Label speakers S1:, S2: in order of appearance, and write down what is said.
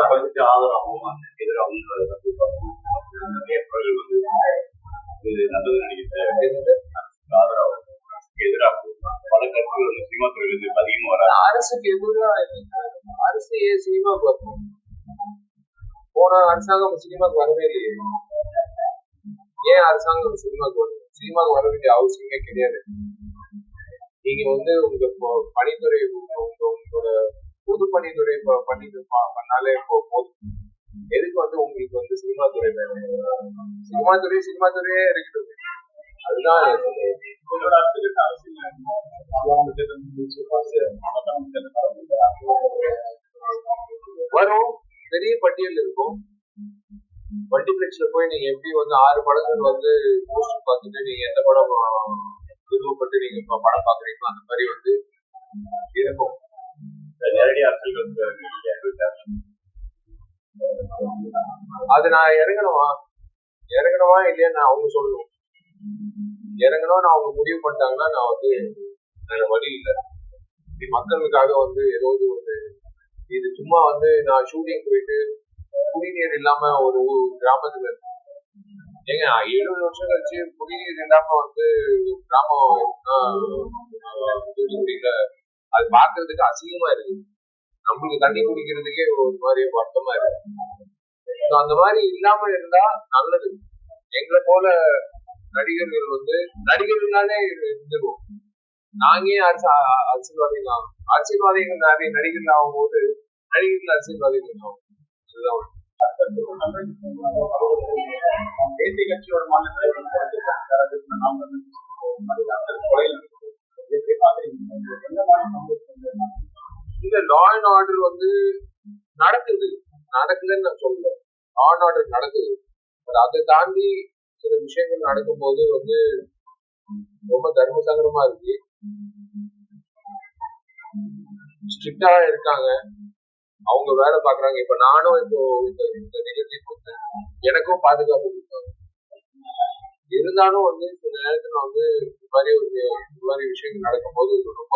S1: அரசுக்கு ஆதரவாகவும் எதிராகவும் நிறைய குரல்கள் வந்து இது நல்லது நினைக்கிறது ஆதரவாகவும் எதிராகவும் பல கருத்துக்கள் வந்து சினிமா துறையிலிருந்து அதிகமாக வர
S2: அரசுக்கு எதிராக அரசு ஏன் சினிமாவுக்கு வரணும்? போன அரசாங்கம் சினிமாவுக்கு வரவே இல்லையே. ஏன் அரசாங்கம் சினிமாவுக்கு வரணும்? சினிமாவுக்கு வர வேண்டிய அவசியமே கிடையாது. நீங்க வந்து உங்க பணித்துறை உங்களோட பொது பணித்துறை பண்ணாலே போதும். எதுக்கு வந்து உங்களுக்கு வந்து சினிமா துறை வேணும்? சினிமா துறையே இருக்குது. அதுதான் வரும். பெரிய பட்டியல் இருக்கும். மல்டிபிளெக்ஸ்ல போய் நீங்க எப்படி வந்து 6 படங்கள் வந்து போஸ்டர் பார்த்துட்டு நீங்க எந்த படம் விருப்பப்பட்டு நீங்க படம் பாக்குறீங்களோ அந்த மாதிரி வந்து இருக்கும்.
S1: நேரடி அரசியல்
S2: அது நான் இறங்கணுமா இல்லையா நான் அவங்க சொல்லணும். இறங்கணும்னு அவங்க முடிவு பண்ணிட்டாங்கன்னா நான் வந்து வேற வழி இல்லை. மக்களுக்காக வந்து ஏதாவது ஒரு இது சும்மா வந்து நான் ஷூட்டிங் போயிட்டு குடிநீர் இல்லாம ஒரு கிராமத்துல ஏங்க 70 வருஷம் கழிச்சு குடிநீர் இல்லாம வந்து கிராமம் அது பாக்குறதுக்கு அசிங்கமா இருக்கு. நம்மளுக்கு தண்ணி குடிக்கிறதுக்கே ஒரு மாதிரி வருத்தமா இருக்கு. அந்த மாதிரி இல்லாம இருந்தா நல்லது. எங்களை போல நடிகர்கள் வந்து நடிகர்களாலே இருந்துருவோம். நாங்க அரசியல்வாதிகள் நிறைய நடிகர்கள் ஆகும் போது நடிகர்கள் அரசியல்வாதிகள் ஆகும். அதுதான்
S1: தேசிய கட்சியோட
S2: இந்த லா அண்ட் ஆர்டர் வந்து நடக்குதுன்னு நான் சொல்றேன். லா அண்ட் ஆர்டர் நடக்குது. அதை தாண்டி சில விஷயங்கள் நடக்கும்போது வந்து ரொம்ப தர்ம சங்கடமா இருக்கு. ஸ்ட்ரிக்டா இருக்காங்க, அவங்க வேலை பாக்குறாங்க. இப்ப நானும் இப்போ இந்த நிகழ்ச்சிக்கு வந்து எனக்கும் பாதுகாப்பு கொடுத்தாங்க. இருந்தாலும் வந்து சில நேரத்துல வந்து இந்த மாதிரி விஷயங்கள் நடக்கும்போது ரொம்ப